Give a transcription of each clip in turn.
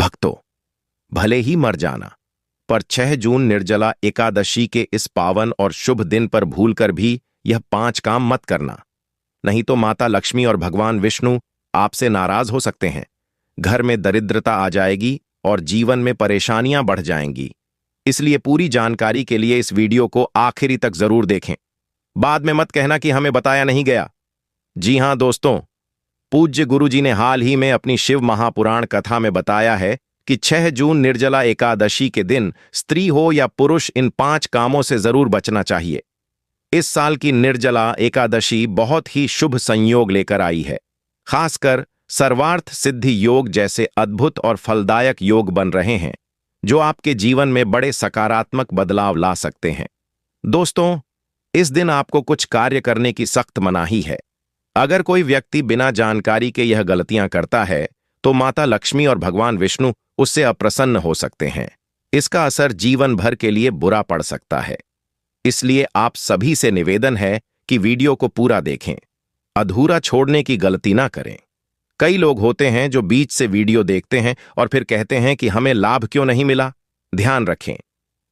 भक्तों, भले ही मर जाना, पर 6 जून निर्जला एकादशी के इस पावन और शुभ दिन पर भूलकर भी यह 5 काम मत करना। नहीं तो माता लक्ष्मी और भगवान विष्णु आपसे नाराज हो सकते हैं। घर में दरिद्रता आ जाएगी और जीवन में परेशानियां बढ़ जाएंगी। इसलिए पूरी जानकारी के लिए इस वीडियो को आखिरी तक जरूर देखें। बाद में मत कहना कि हमें बताया नहीं गया। जी हां दोस्तों, पूज्य गुरुजी ने हाल ही में अपनी शिव महापुराण कथा में बताया है कि 6 जून निर्जला एकादशी के दिन स्त्री हो या पुरुष इन 5 कामों से जरूर बचना चाहिए। इस साल की निर्जला एकादशी बहुत ही शुभ संयोग लेकर आई है। खासकर सर्वार्थ सिद्धि योग जैसे अद्भुत और फलदायक योग बन रहे हैं, जो आपके जीवन में बड़े सकारात्मक बदलाव ला सकते हैं। दोस्तों, इस दिन आपको कुछ कार्य करने की सख्त मनाही है। अगर कोई व्यक्ति बिना जानकारी के यह गलतियां करता है, तो माता लक्ष्मी और भगवान विष्णु उससे अप्रसन्न हो सकते हैं। इसका असर जीवन भर के लिए बुरा पड़ सकता है। इसलिए आप सभी से निवेदन है कि वीडियो को पूरा देखें, अधूरा छोड़ने की गलती ना करें। कई लोग होते हैं जो बीच से वीडियो देखते हैं और फिर कहते हैं कि हमें लाभ क्यों नहीं मिला। ध्यान रखें,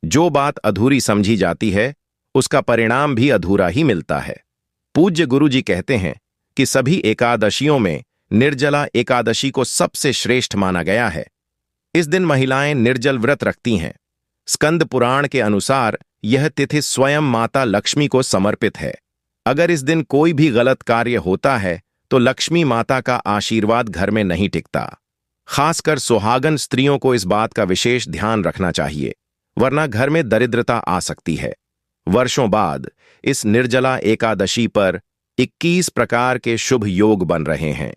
जो बात अधूरी समझी जाती है, उसका परिणाम भी अधूरा ही मिलता है। पूज्य गुरुजी कहते हैं कि सभी एकादशियों में निर्जला एकादशी को सबसे श्रेष्ठ माना गया है। इस दिन महिलाएं निर्जल व्रत रखती हैं। स्कंद पुराण के अनुसार यह तिथि स्वयं माता लक्ष्मी को समर्पित है। अगर इस दिन कोई भी गलत कार्य होता है, तो लक्ष्मी माता का आशीर्वाद घर में नहीं टिकता। खासकर सुहागन स्त्रियों को इस बात का विशेष ध्यान रखना चाहिए, वरना घर में दरिद्रता आ सकती है। वर्षों बाद इस निर्जला एकादशी पर 21 प्रकार के शुभ योग बन रहे हैं,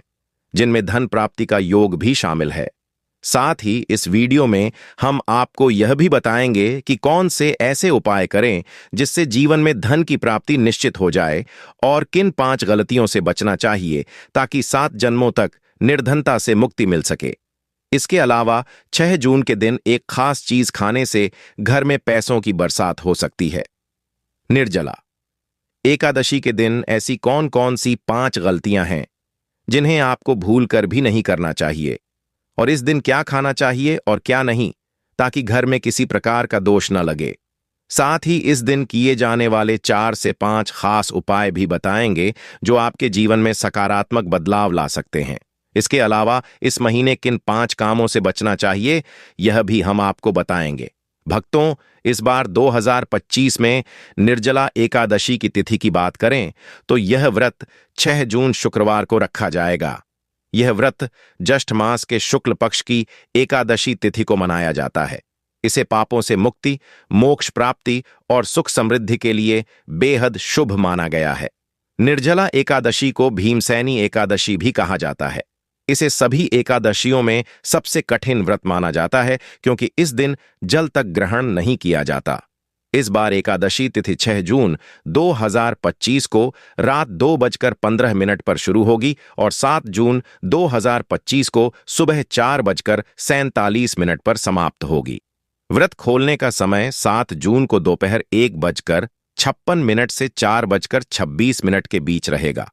जिनमें धन प्राप्ति का योग भी शामिल है। साथ ही इस वीडियो में हम आपको यह भी बताएंगे कि कौन से ऐसे उपाय करें जिससे जीवन में धन की प्राप्ति निश्चित हो जाए, और किन 5 गलतियों से बचना चाहिए ताकि 7 जन्मों तक निर्धनता से मुक्ति मिल सके। इसके अलावा 6 जून के दिन एक खास चीज खाने से घर में पैसों की बरसात हो सकती है। निर्जला एकादशी के दिन ऐसी कौन कौन सी 5 गलतियां हैं जिन्हें आपको भूलकर भी नहीं करना चाहिए, और इस दिन क्या खाना चाहिए और क्या नहीं, ताकि घर में किसी प्रकार का दोष न लगे। साथ ही इस दिन किए जाने वाले 4 से 5 खास उपाय भी बताएंगे, जो आपके जीवन में सकारात्मक बदलाव ला सकते हैं। इसके अलावा इस महीने किन 5 कामों से बचना चाहिए, यह भी हम आपको बताएंगे। भक्तों, इस बार 2025 में निर्जला एकादशी की तिथि की बात करें तो यह व्रत 6 जून शुक्रवार को रखा जाएगा। यह व्रत ज्येष्ठ मास के शुक्ल पक्ष की एकादशी तिथि को मनाया जाता है। इसे पापों से मुक्ति, मोक्ष प्राप्ति और सुख समृद्धि के लिए बेहद शुभ माना गया है। निर्जला एकादशी को भीमसेनी एकादशी भी कहा जाता है। इसे सभी एकादशियों में सबसे कठिन व्रत माना जाता है, क्योंकि इस दिन जल तक ग्रहण नहीं किया जाता। इस बार एकादशी तिथि 6 जून 2025 को रात 2:15 पर शुरू होगी और 7 जून 2025 को सुबह 4:47 पर समाप्त होगी। व्रत खोलने का समय 7 जून को दोपहर 1:56 से 4:26 के बीच रहेगा।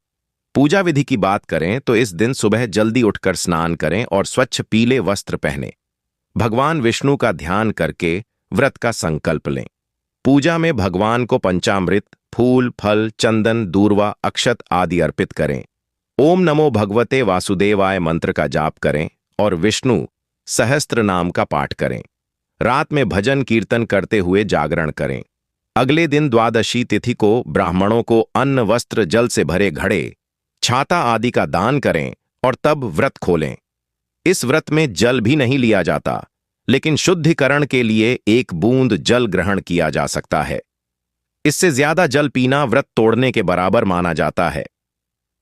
पूजा विधि की बात करें तो इस दिन सुबह जल्दी उठकर स्नान करें और स्वच्छ पीले वस्त्र पहनें। भगवान विष्णु का ध्यान करके व्रत का संकल्प लें। पूजा में भगवान को पंचामृत, फूल, फल, चंदन, दूर्वा, अक्षत आदि अर्पित करें। ओम नमो भगवते वासुदेवाय मंत्र का जाप करें और विष्णु सहस्त्र नाम का पाठ करें। रात में भजन कीर्तन करते हुए जागरण करें। अगले दिन द्वादशी तिथि को ब्राह्मणों को अन्न, वस्त्र, जल से भरे घड़े, छाता आदि का दान करें और तब व्रत खोलें। इस व्रत में जल भी नहीं लिया जाता, लेकिन शुद्धिकरण के लिए 1 बूंद जल ग्रहण किया जा सकता है। इससे ज्यादा जल पीना व्रत तोड़ने के बराबर माना जाता है।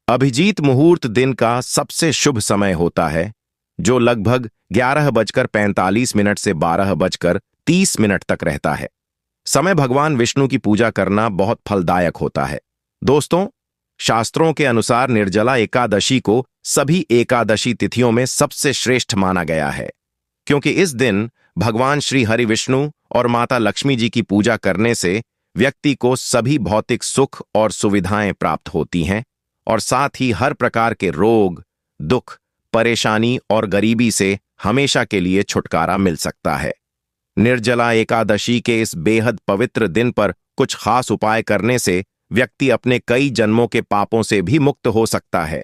अभिजीत मुहूर्त दिन का सबसे शुभ समय होता है, जो लगभग 11:45 से 12:30 तक रहता है। समय भगवान विष्णु की पूजा करना बहुत फलदायक होता है। दोस्तों, शास्त्रों के अनुसार निर्जला एकादशी को सभी एकादशी तिथियों में सबसे श्रेष्ठ माना गया है, क्योंकि इस दिन भगवान श्री हरि विष्णु और माता लक्ष्मी जी की पूजा करने से व्यक्ति को सभी भौतिक सुख और सुविधाएं प्राप्त होती हैं, और साथ ही हर प्रकार के रोग, दुख, परेशानी और गरीबी से हमेशा के लिए छुटकारा मिल सकता है। निर्जला एकादशी के इस बेहद पवित्र दिन पर कुछ खास उपाय करने से व्यक्ति अपने कई जन्मों के पापों से भी मुक्त हो सकता है।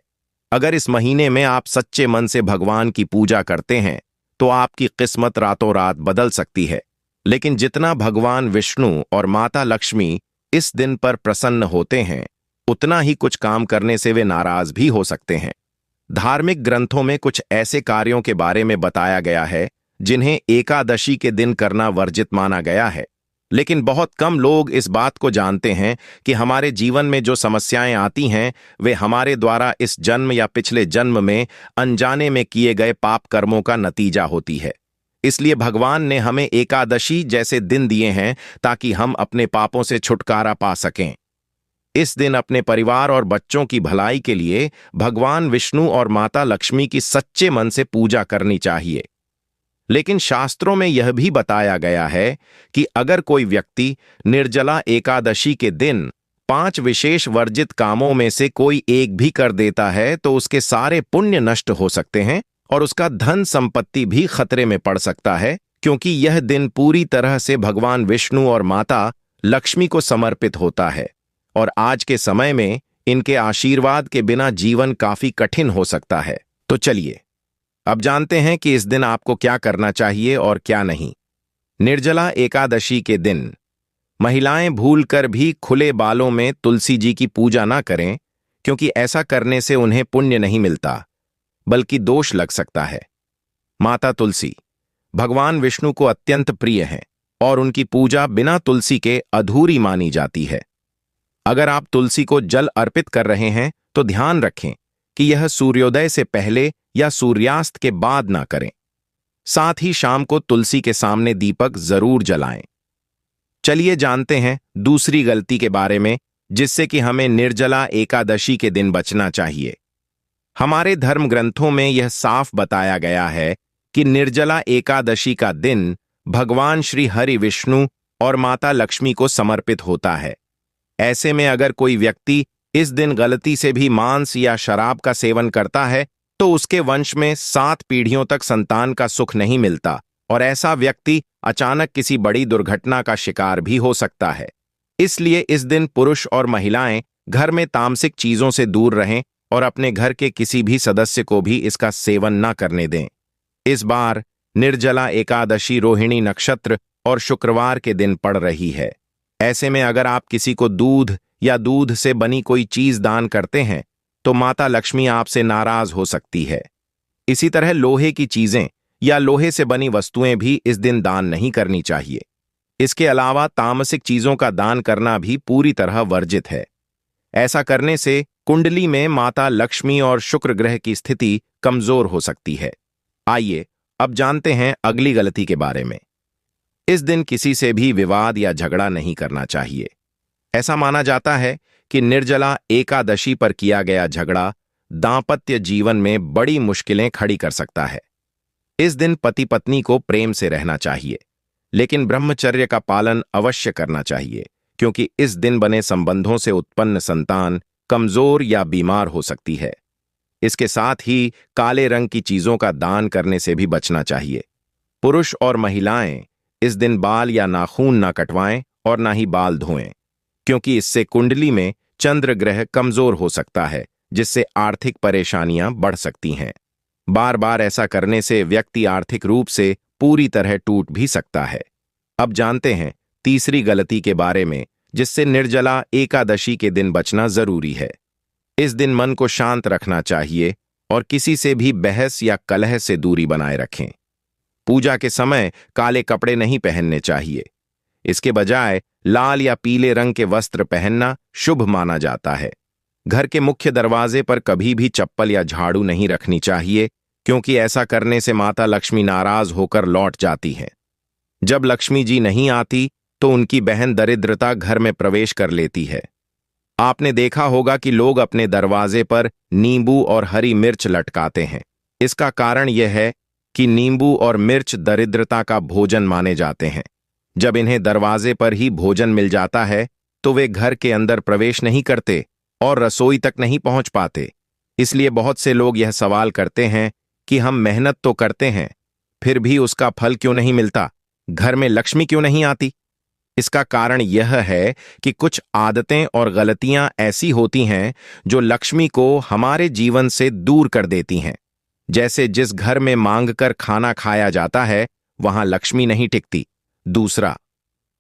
अगर इस महीने में आप सच्चे मन से भगवान की पूजा करते हैं तो आपकी किस्मत रातों रात बदल सकती है। लेकिन जितना भगवान विष्णु और माता लक्ष्मी इस दिन पर प्रसन्न होते हैं, उतना ही कुछ काम करने से वे नाराज भी हो सकते हैं। धार्मिक ग्रंथों में कुछ ऐसे कार्यों के बारे में बताया गया है जिन्हें एकादशी के दिन करना वर्जित माना गया है, लेकिन बहुत कम लोग इस बात को जानते हैं कि हमारे जीवन में जो समस्याएं आती हैं वे हमारे द्वारा इस जन्म या पिछले जन्म में अनजाने में किए गए पाप कर्मों का नतीजा होती है। इसलिए भगवान ने हमें एकादशी जैसे दिन दिए हैं ताकि हम अपने पापों से छुटकारा पा सकें। इस दिन अपने परिवार और बच्चों की भलाई के लिए भगवान विष्णु और माता लक्ष्मी की सच्चे मन से पूजा करनी चाहिए। लेकिन शास्त्रों में यह भी बताया गया है कि अगर कोई व्यक्ति निर्जला एकादशी के दिन 5 विशेष वर्जित कामों में से कोई एक भी कर देता है तो उसके सारे पुण्य नष्ट हो सकते हैं और उसका धन संपत्ति भी खतरे में पड़ सकता है, क्योंकि यह दिन पूरी तरह से भगवान विष्णु और माता लक्ष्मी को समर्पित होता है और आज के समय में इनके आशीर्वाद के बिना जीवन काफी कठिन हो सकता है। तो चलिए अब जानते हैं कि इस दिन आपको क्या करना चाहिए और क्या नहीं। निर्जला एकादशी के दिन महिलाएं भूलकर भी खुले बालों में तुलसी जी की पूजा ना करें, क्योंकि ऐसा करने से उन्हें पुण्य नहीं मिलता बल्कि दोष लग सकता है। माता तुलसी भगवान विष्णु को अत्यंत प्रिय हैं और उनकी पूजा बिना तुलसी के अधूरी मानी जाती है। अगर आप तुलसी को जल अर्पित कर रहे हैं तो ध्यान रखें कि यह सूर्योदय से पहले या सूर्यास्त के बाद ना करें। साथ ही शाम को तुलसी के सामने दीपक जरूर जलाएं। चलिए जानते हैं दूसरी गलती के बारे में जिससे कि हमें निर्जला एकादशी के दिन बचना चाहिए। हमारे धर्म ग्रंथों में यह साफ बताया गया है कि निर्जला एकादशी का दिन भगवान श्री हरि विष्णु और माता लक्ष्मी को समर्पित होता है। ऐसे में अगर कोई व्यक्ति इस दिन गलती से भी मांस या शराब का सेवन करता है तो उसके वंश में 7 पीढ़ियों तक संतान का सुख नहीं मिलता और ऐसा व्यक्ति अचानक किसी बड़ी दुर्घटना का शिकार भी हो सकता है। इसलिए इस दिन पुरुष और महिलाएं घर में तामसिक चीजों से दूर रहें और अपने घर के किसी भी सदस्य को भी इसका सेवन न करने दें। इस बार निर्जला एकादशी रोहिणी नक्षत्र और शुक्रवार के दिन पड़ रही है। ऐसे में अगर आप किसी को दूध या दूध से बनी कोई चीज दान करते हैं तो माता लक्ष्मी आपसे नाराज हो सकती है। इसी तरह लोहे की चीजें या लोहे से बनी वस्तुएं भी इस दिन दान नहीं करनी चाहिए। इसके अलावा तामसिक चीजों का दान करना भी पूरी तरह वर्जित है। ऐसा करने से कुंडली में माता लक्ष्मी और शुक्र ग्रह की स्थिति कमजोर हो सकती है। आइए अब जानते हैं अगली गलती के बारे में। इस दिन किसी से भी विवाद या झगड़ा नहीं करना चाहिए। ऐसा माना जाता है कि निर्जला एकादशी पर किया गया झगड़ा दांपत्य जीवन में बड़ी मुश्किलें खड़ी कर सकता है। इस दिन पति पत्नी को प्रेम से रहना चाहिए, लेकिन ब्रह्मचर्य का पालन अवश्य करना चाहिए, क्योंकि इस दिन बने संबंधों से उत्पन्न संतान कमजोर या बीमार हो सकती है। इसके साथ ही काले रंग की चीजों का दान करने से भी बचना चाहिए। पुरुष और महिलाएं इस दिन बाल या नाखून ना कटवाएं और ना ही बाल धोएं, क्योंकि इससे कुंडली में चंद्र ग्रह कमजोर हो सकता है, जिससे आर्थिक परेशानियां बढ़ सकती हैं। बार बार ऐसा करने से व्यक्ति आर्थिक रूप से पूरी तरह टूट भी सकता है। अब जानते हैं तीसरी गलती के बारे में जिससे निर्जला एकादशी के दिन बचना जरूरी है। इस दिन मन को शांत रखना चाहिए और किसी से भी बहस या कलह से दूरी बनाए रखें। पूजा के समय काले कपड़े नहीं पहनने चाहिए। इसके बजाय लाल या पीले रंग के वस्त्र पहनना शुभ माना जाता है। घर के मुख्य दरवाजे पर कभी भी चप्पल या झाड़ू नहीं रखनी चाहिए, क्योंकि ऐसा करने से माता लक्ष्मी नाराज होकर लौट जाती हैं। जब लक्ष्मी जी नहीं आती तो उनकी बहन दरिद्रता घर में प्रवेश कर लेती है। आपने देखा होगा कि लोग अपने दरवाजे पर नींबू और हरी मिर्च लटकाते हैं। इसका कारण यह है कि नींबू और मिर्च दरिद्रता का भोजन माने जाते हैं। जब इन्हें दरवाजे पर ही भोजन मिल जाता है तो वे घर के अंदर प्रवेश नहीं करते और रसोई तक नहीं पहुंच पाते। इसलिए बहुत से लोग यह सवाल करते हैं कि हम मेहनत तो करते हैं फिर भी उसका फल क्यों नहीं मिलता? घर में लक्ष्मी क्यों नहीं आती? इसका कारण यह है कि कुछ आदतें और गलतियां ऐसी होती हैं जो लक्ष्मी को हमारे जीवन से दूर कर देती हैं। जैसे जिस घर में मांग कर खाना खाया जाता है, वहां लक्ष्मी नहीं टिकती। दूसरा,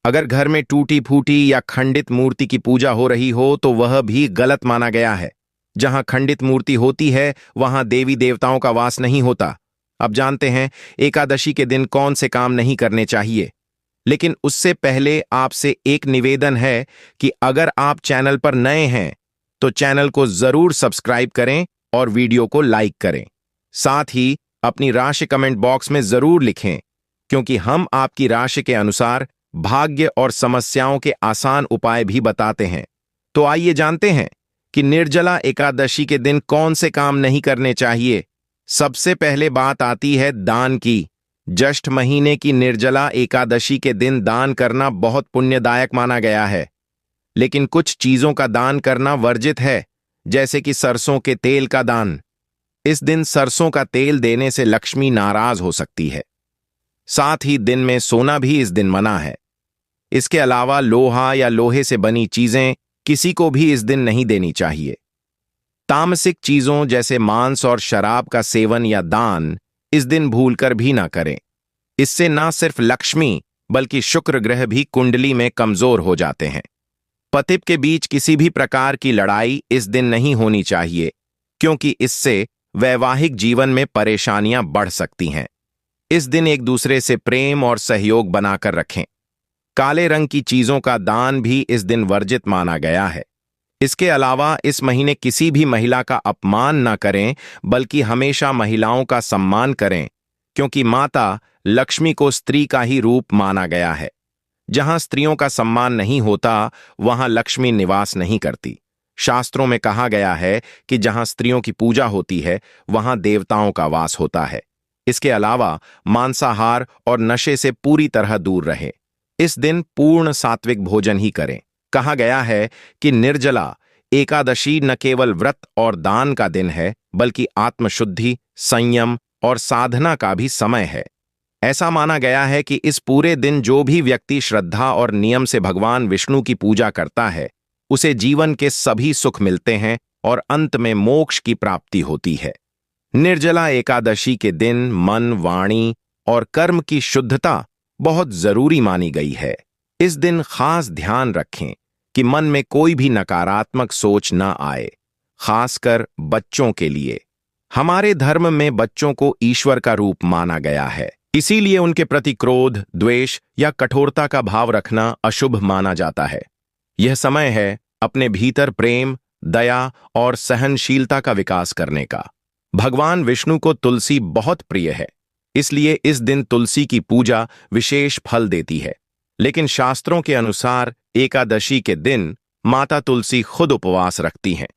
अगर घर में टूटी फूटी या खंडित मूर्ति की पूजा हो रही हो तो वह भी गलत माना गया है। जहां खंडित मूर्ति होती है वहां देवी देवताओं का वास नहीं होता। अब जानते हैं एकादशी के दिन कौन से काम नहीं करने चाहिए। लेकिन उससे पहले आपसे एक निवेदन है कि अगर आप चैनल पर नए हैं तो चैनल को जरूर सब्सक्राइब करें और वीडियो को लाइक करें। साथ ही अपनी राशि कमेंट बॉक्स में जरूर लिखें, क्योंकि हम आपकी राशि के अनुसार भाग्य और समस्याओं के आसान उपाय भी बताते हैं। तो आइए जानते हैं कि निर्जला एकादशी के दिन कौन से काम नहीं करने चाहिए। सबसे पहले बात आती है दान की। ज्येष्ठ महीने की निर्जला एकादशी के दिन दान करना बहुत पुण्यदायक माना गया है, लेकिन कुछ चीजों का दान करना वर्जित है, जैसे कि सरसों के तेल का दान। इस दिन सरसों का तेल देने से लक्ष्मी नाराज हो सकती है। साथ ही दिन में सोना भी इस दिन मना है। इसके अलावा लोहा या लोहे से बनी चीजें किसी को भी इस दिन नहीं देनी चाहिए। तामसिक चीजों जैसे मांस और शराब का सेवन या दान इस दिन भूलकर भी ना करें। इससे ना सिर्फ लक्ष्मी बल्कि शुक्र ग्रह भी कुंडली में कमजोर हो जाते हैं। पति के बीच किसी भी प्रकार की लड़ाई इस दिन नहीं होनी चाहिए, क्योंकि इससे वैवाहिक जीवन में परेशानियां बढ़ सकती हैं। इस दिन एक दूसरे से प्रेम और सहयोग बनाकर रखें। काले रंग की चीजों का दान भी इस दिन वर्जित माना गया है। इसके अलावा इस महीने किसी भी महिला का अपमान न करें, बल्कि हमेशा महिलाओं का सम्मान करें, क्योंकि माता लक्ष्मी को स्त्री का ही रूप माना गया है। जहां स्त्रियों का सम्मान नहीं होता, वहां लक्ष्मी निवास नहीं करती। शास्त्रों में कहा गया है कि जहां स्त्रियों की पूजा होती है, वहां देवताओं का वास होता है। इसके अलावा मांसाहार और नशे से पूरी तरह दूर रहे। इस दिन पूर्ण सात्विक भोजन ही करें। कहा गया है कि निर्जला एकादशी न केवल व्रत और दान का दिन है, बल्कि आत्मशुद्धि, संयम और साधना का भी समय है। ऐसा माना गया है कि इस पूरे दिन जो भी व्यक्ति श्रद्धा और नियम से भगवान विष्णु की पूजा करता है, उसे जीवन के सभी सुख मिलते हैं और अंत में मोक्ष की प्राप्ति होती है। निर्जला एकादशी के दिन मन, वाणी और कर्म की शुद्धता बहुत जरूरी मानी गई है। इस दिन खास ध्यान रखें कि मन में कोई भी नकारात्मक सोच न आए, खासकर बच्चों के लिए। हमारे धर्म में बच्चों को ईश्वर का रूप माना गया है, इसीलिए उनके प्रति क्रोध, द्वेष या कठोरता का भाव रखना अशुभ माना जाता है। यह समय है अपने भीतर प्रेम, दया और सहनशीलता का विकास करने का। भगवान विष्णु को तुलसी बहुत प्रिय है, इसलिए इस दिन तुलसी की पूजा विशेष फल देती है। लेकिन शास्त्रों के अनुसार एकादशी के दिन माता तुलसी खुद उपवास रखती हैं,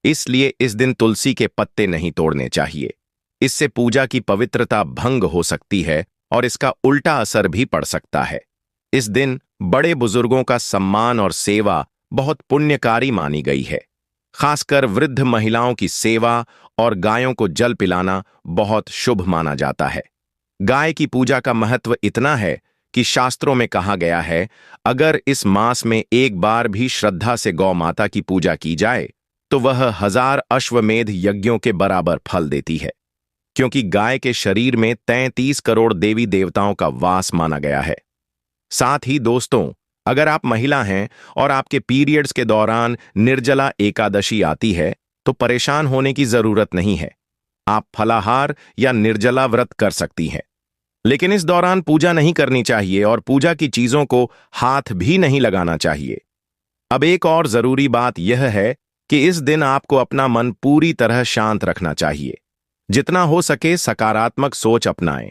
इसलिए इस दिन तुलसी के पत्ते नहीं तोड़ने चाहिए। इससे पूजा की पवित्रता भंग हो सकती है और इसका उल्टा असर भी पड़ सकता है। इस दिन बड़े बुजुर्गों का सम्मान और सेवा बहुत पुण्यकारी मानी गई है। खासकर वृद्ध महिलाओं की सेवा और गायों को जल पिलाना बहुत शुभ माना जाता है। गाय की पूजा का महत्व इतना है कि शास्त्रों में कहा गया है, अगर इस मास में एक बार भी श्रद्धा से गौ माता की पूजा की जाए तो वह 1000 अश्वमेध यज्ञों के बराबर फल देती है, क्योंकि गाय के शरीर में 33 करोड़ देवी देवताओं का वास माना गया है। साथ ही दोस्तों, अगर आप महिला हैं और आपके पीरियड्स के दौरान निर्जला एकादशी आती है तो परेशान होने की जरूरत नहीं है। आप फलाहार या निर्जला व्रत कर सकती हैं, लेकिन इस दौरान पूजा नहीं करनी चाहिए और पूजा की चीजों को हाथ भी नहीं लगाना चाहिए। अब एक और जरूरी बात यह है कि इस दिन आपको अपना मन पूरी तरह शांत रखना चाहिए। जितना हो सके सकारात्मक सोच अपनाएं।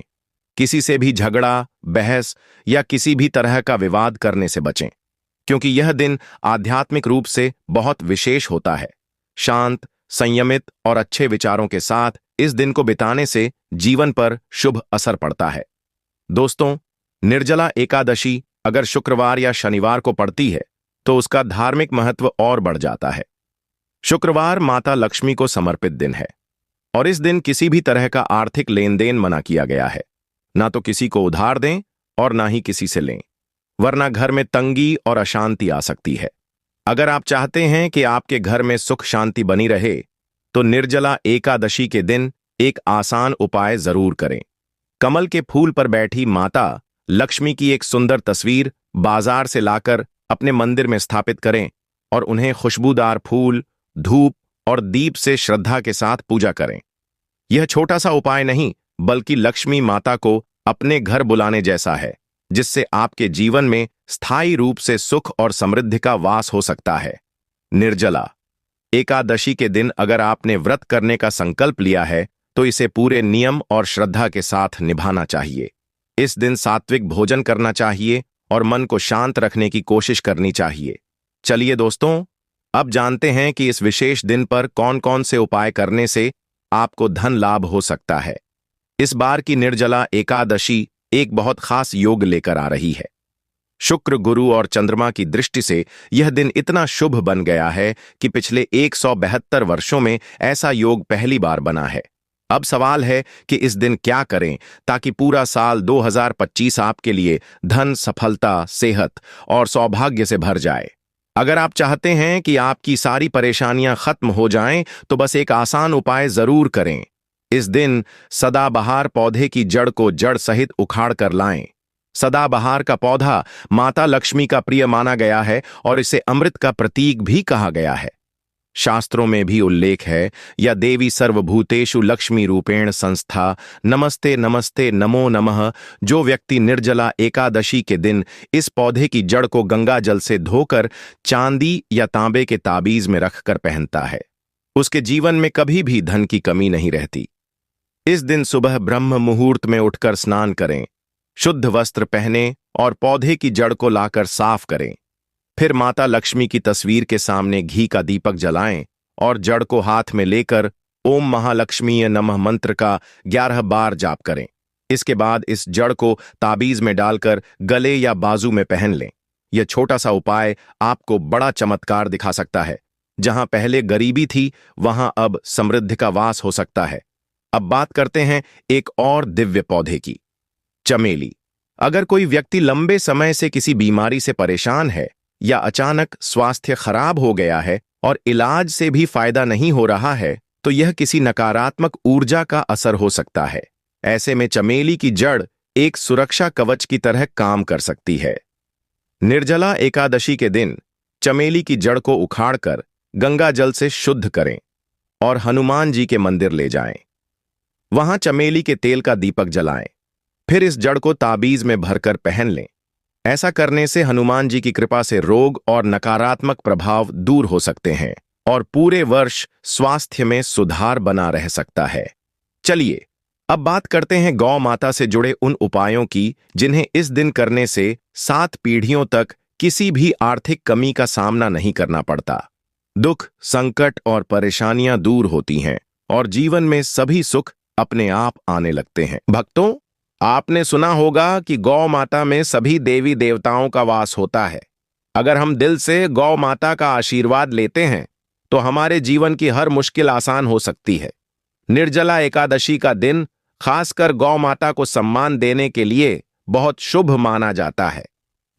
किसी से भी झगड़ा, बहस या किसी भी तरह का विवाद करने से बचें, क्योंकि यह दिन आध्यात्मिक रूप से बहुत विशेष होता है। शांत, संयमित और अच्छे विचारों के साथ इस दिन को बिताने से जीवन पर शुभ असर पड़ता है। दोस्तों, निर्जला एकादशी अगर शुक्रवार या शनिवार को पड़ती है तो उसका धार्मिक महत्व और बढ़ जाता है। शुक्रवार माता लक्ष्मी को समर्पित दिन है और इस दिन किसी भी तरह का आर्थिक लेन देन मना किया गया है। ना तो किसी को उधार दें और ना ही किसी से लें, वरना घर में तंगी और अशांति आ सकती है। अगर आप चाहते हैं कि आपके घर में सुख शांति बनी रहे, तो निर्जला एकादशी के दिन एक आसान उपाय जरूर करें। कमल के फूल पर बैठी माता लक्ष्मी की एक सुंदर तस्वीर बाजार से लाकर अपने मंदिर में स्थापित करें और उन्हें खुशबूदार फूल, धूप और दीप से श्रद्धा के साथ पूजा करें। यह छोटा सा उपाय नहीं, बल्कि लक्ष्मी माता को अपने घर बुलाने जैसा है, जिससे आपके जीवन में स्थायी रूप से सुख और समृद्धि का वास हो सकता है। निर्जला एकादशी के दिन अगर आपने व्रत करने का संकल्प लिया है, तो इसे पूरे नियम और श्रद्धा के साथ निभाना चाहिए। इस दिन सात्विक भोजन करना चाहिए और मन को शांत रखने की कोशिश करनी चाहिए। चलिए दोस्तों, अब जानते हैं कि इस विशेष दिन पर कौन कौन से उपाय करने से आपको धन लाभ हो सकता है। इस बार की निर्जला एकादशी एक बहुत खास योग लेकर आ रही है। शुक्र, गुरु और चंद्रमा की दृष्टि से यह दिन इतना शुभ बन गया है कि पिछले 172 वर्षों में ऐसा योग पहली बार बना है। अब सवाल है कि इस दिन क्या करें ताकि पूरा साल 2025 आपके लिए धन, सफलता, सेहत और सौभाग्य से भर जाए। अगर आप चाहते हैं कि आपकी सारी परेशानियां खत्म हो जाएं, तो बस एक आसान उपाय जरूर करें। इस दिन सदाबहार पौधे की जड़ को जड़ सहित उखाड़ कर लाएं। सदाबहार का पौधा माता लक्ष्मी का प्रिय माना गया है और इसे अमृत का प्रतीक भी कहा गया है। शास्त्रों में भी उल्लेख है, या देवी सर्वभूतेषु लक्ष्मी रूपेण संस्था, नमस्ते नमस्ते नमो नमः। जो व्यक्ति निर्जला एकादशी के दिन इस पौधे की जड़ को गंगा जल से धोकर चांदी या तांबे के ताबीज में रखकर पहनता है, उसके जीवन में कभी भी धन की कमी नहीं रहती। इस दिन सुबह ब्रह्म मुहूर्त में उठकर स्नान करें, शुद्ध वस्त्र पहने और पौधे की जड़ को लाकर साफ करें। फिर माता लक्ष्मी की तस्वीर के सामने घी का दीपक जलाएं और जड़ को हाथ में लेकर ओम महालक्ष्मीय नमः मंत्र का 11 बार जाप करें। इसके बाद इस जड़ को ताबीज में डालकर गले या बाजू में पहन लें। यह छोटा सा उपाय आपको बड़ा चमत्कार दिखा सकता है। जहां पहले गरीबी थी, वहां अब समृद्धि का वास हो सकता है। अब बात करते हैं एक और दिव्य पौधे की, चमेली। अगर कोई व्यक्ति लंबे समय से किसी बीमारी से परेशान है या अचानक स्वास्थ्य खराब हो गया है और इलाज से भी फायदा नहीं हो रहा है, तो यह किसी नकारात्मक ऊर्जा का असर हो सकता है। ऐसे में चमेली की जड़ एक सुरक्षा कवच की तरह काम कर सकती है। निर्जला एकादशी के दिन चमेली की जड़ को उखाड़कर गंगा जल से शुद्ध करें और हनुमान जी के मंदिर ले जाएं। वहां चमेली के तेल का दीपक जलाएं। फिर इस जड़ को ताबीज में भरकर पहन लें। ऐसा करने से हनुमान जी की कृपा से रोग और नकारात्मक प्रभाव दूर हो सकते हैं और पूरे वर्ष स्वास्थ्य में सुधार बना रह सकता है। चलिए अब बात करते हैं गौ माता से जुड़े उन उपायों की, जिन्हें इस दिन करने से 7 पीढ़ियों तक किसी भी आर्थिक कमी का सामना नहीं करना पड़ता। दुख, संकट और परेशानियां दूर होती हैं और जीवन में सभी सुख अपने आप आने लगते हैं। भक्तों, आपने सुना होगा कि गौ माता में सभी देवी देवताओं का वास होता है। अगर हम दिल से गौ माता का आशीर्वाद लेते हैं, तो हमारे जीवन की हर मुश्किल आसान हो सकती है। निर्जला एकादशी का दिन खासकर गौ माता को सम्मान देने के लिए बहुत शुभ माना जाता है।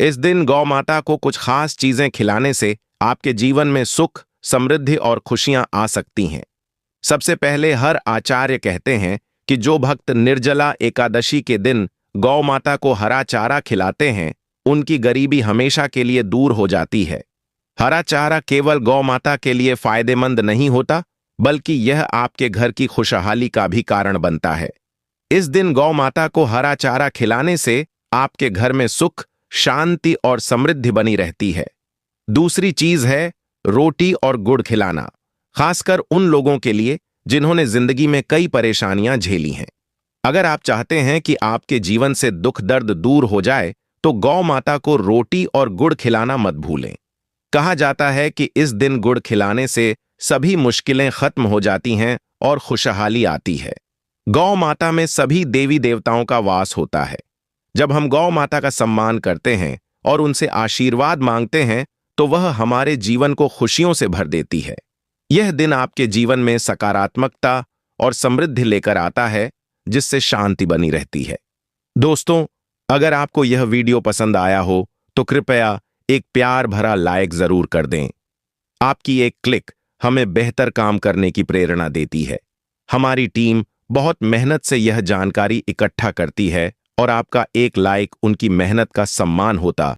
इस दिन गौ माता को कुछ खास चीजें खिलाने से आपके जीवन में सुख, समृद्धि और खुशियां आ सकती हैं। सबसे पहले हर आचार्य कहते हैं कि जो भक्त निर्जला एकादशी के दिन गौ माता को हरा चारा खिलाते हैं, उनकी गरीबी हमेशा के लिए दूर हो जाती है। हरा चारा केवल गौ माता के लिए फायदेमंद नहीं होता, बल्कि यह आपके घर की खुशहाली का भी कारण बनता है। इस दिन गौ माता को हरा चारा खिलाने से आपके घर में सुख, शांति और समृद्धि बनी रहती है। दूसरी चीज है रोटी और गुड़ खिलाना, खासकर उन लोगों के लिए जिन्होंने जिंदगी में कई परेशानियां झेली हैं। अगर आप चाहते हैं कि आपके जीवन से दुख दर्द दूर हो जाए, तो गौ माता को रोटी और गुड़ खिलाना मत भूलें। कहा जाता है कि इस दिन गुड़ खिलाने से सभी मुश्किलें खत्म हो जाती हैं और खुशहाली आती है। गौ माता में सभी देवी देवताओं का वास होता है। जब हम गौ माता का सम्मान करते हैं और उनसे आशीर्वाद मांगते हैं, तो वह हमारे जीवन को खुशियों से भर देती है। यह दिन आपके जीवन में सकारात्मकता और समृद्धि लेकर आता है, जिससे शांति बनी रहती है। दोस्तों, अगर आपको यह वीडियो पसंद आया हो तो कृपया एक प्यार भरा लाइक जरूर कर दें। आपकी एक क्लिक हमें बेहतर काम करने की प्रेरणा देती है। हमारी टीम बहुत मेहनत से यह जानकारी इकट्ठा करती है और आपका एक लाइक उनकी मेहनत का सम्मान होता